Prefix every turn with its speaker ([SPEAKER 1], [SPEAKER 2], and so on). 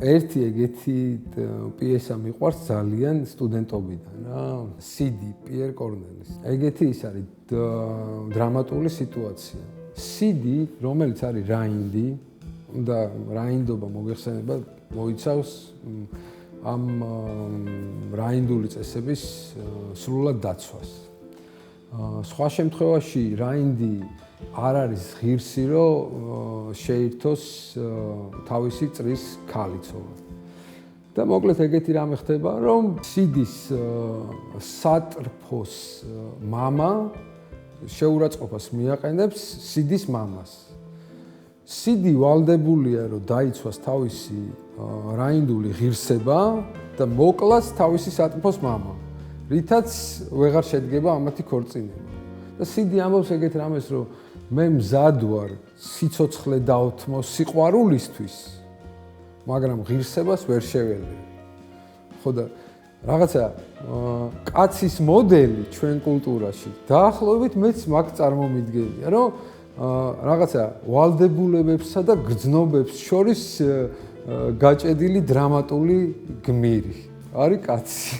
[SPEAKER 1] ერთი ეგეთი პიესა მიყვარს ძალიან სტუდენტობიდან რა, სიდი პიერ კორნელის. ეგეთი ის არის დრამატული სიტუაცია. სიდი, რომელიც არის რაინდი და რაინდობა მოგეხსენება მოიცავს ამ რაინდული წესების სრულად დაცვას. სხვა შემთხვევაში რაინდი არ არის ღირსი, რომ შეირთოს თავისი წრის ქალიცოვა. და მოკლედ ეგეთი რამე ხდება, რომ სიდის სატრფოს მამა შეურაცხყოფას მიაყენებს სიდის მამას. სიდი ვალდებულია, რომ დაიცვას თავისი რაინდული ღირსება და მოკლას თავისი სატრფოს მამა, რითაც ვეღარ შედგება ამათი ქორწინება. და სიდი ამბობს ეგეთ რამეს, რომ მე მზად ვარ სიცოცხლე დაოთმო სიყვარულისთვის, მაგრამ ღირსებას ვერ შეველე. ხო და რაღაცა კაცის მოდელი ჩვენ კულტურაში დაახლოებით მეც მაგ წარმომიდგენია, რომ რაღაცა ვალდებულებებსა და გრძნობებს შორის გაჭედილი დრამატული გმირი არის კაცი.